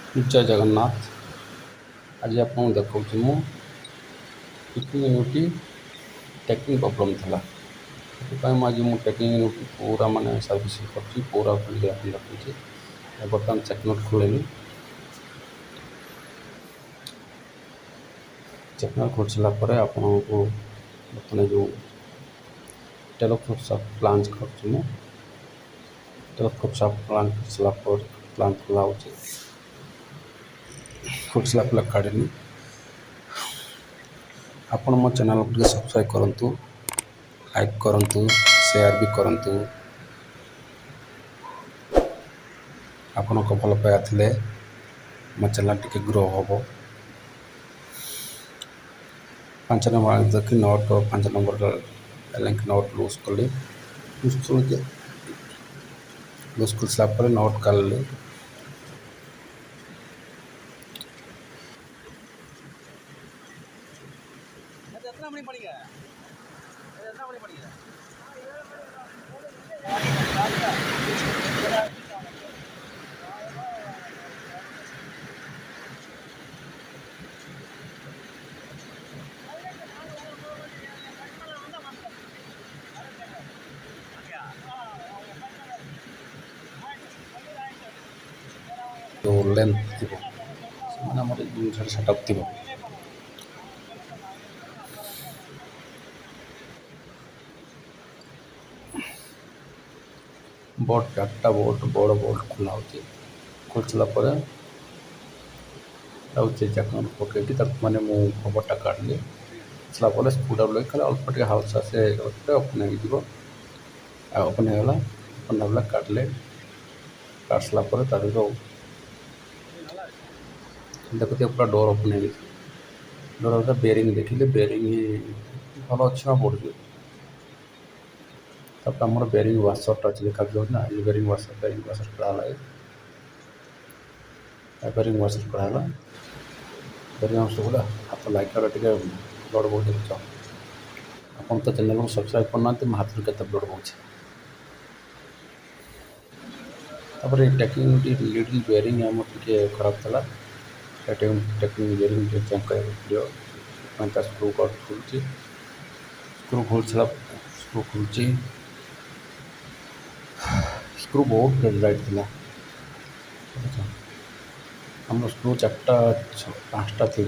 जय जगन्नाथ। आज आपको देखा मु टेकिंग यूनिटी टेकिंग प्रॉब्लम था से आज मुझे टेकिंग यूनिटी पूरा माने सर्विस कर पूरा खोल रखी बर्तमान चेकनोट खोल चेकनोट खोल सारापर आपको बर्तमान जो टेलीस्कोप प्लांट कर टेलीस्कोप प्लांट कर सारापर प्लांट खोला खोल सारापर काढ़ी आपण मो चैनल को सब्सक्राइब करूँ, लाइक करूँ, शेयर भी करूँ। आपण को भल पाया थे मो चैनल टी ग्रो हम 5 नंबर देखिए note 5 number link note loosely loose कर सारापर नोट काढ़ी जो लेंथ थी जिन सेटअप थी बोर्ड 4टा बोर्ड बड़ बोर्ड खोला खोल सारापर जैक पकई मैंने मुझे खबरटा काढ़ी सारापर स्क्रूटा लगे अल्प टे हाउसा से ओपन ओपन होगा ओपन होगा काढ़ले काट सारापर तार देखते पूरा डोर ओपन हो डोर बेरिंग देखिले बेरिंग भल अच्छे पड़े तब आम बेरिंग वाशर अच्छे देखा ना ये बेरिंग वाशर कड़ा बेरिंग वाशर कड़ा बेरिंग वाशर गुला हाथ लाइक टे ब्लड बहुत देखुच आप तो चैनल को सब्सक्राइब करना हाथ में केते ब्लड बहुत तापर टेकिंग लिटिल बेरिंग आम टे खराब था टेकिंग बेरिंग चेक कर स्क्रू कट खोल स्क्रू खोल सारा स्क्रू खोल स्क्रू बहुत टाइट थी आम स्क्रू 4टा 5टा थी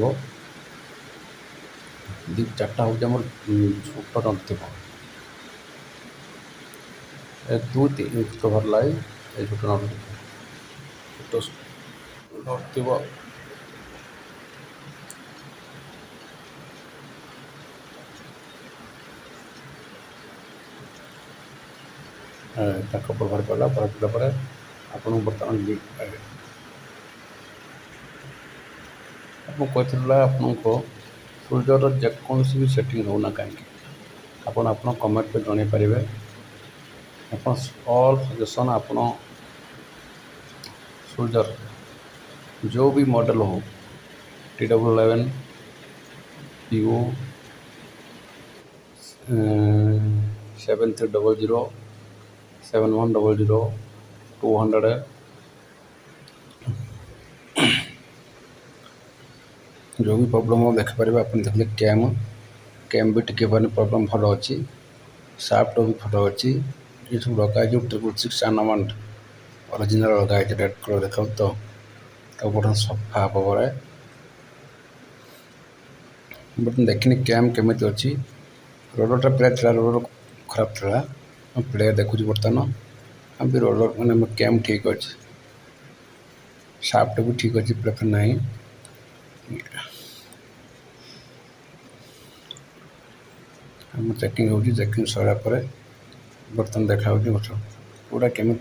4टा हूँ आम छोट नट थी 2-3 कवर लाई छोट नट थी कपर बाहर पड़ा आपको बर्तमान आपको आपको सूर्यर जेकोसी भी सेटिंग होना कहीं आप कमेंट पे जन पारे आप ऑल सजेसन आप सूर्यर जो भी मॉडल हो TW11 PU 7300 7100 200 जो भी प्रॉब्लम हो देखिपारे आप देखिए कैम भी टी प्रॉब्लम भल अच्छी साफ्ट भी भल अच्छी ये सब लगा 666 ऑर्नामेंट ओरिजिनल लगा रेड कलर देखा तो बड़ा सफा पड़े बट देखनी कैम केमी अच्छी रोलरटा प्लेयर था रोलर खराब था प्लेयर देखुची बर्तमान भी रोलर मैंने कैम ठीक अच्छे साफ्ट भी ठीक अच्छे प्रेफर ना हम चेकिंग हो चेकिंग सारापर बर्तमान देखा पूरा केमी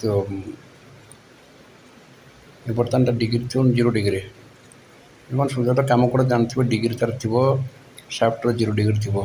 बर्तमान डिग्री थो 0 डिग्री सूर्य काम कर जानते डिग्री तार थो साफ्ट 0 डिग्री थो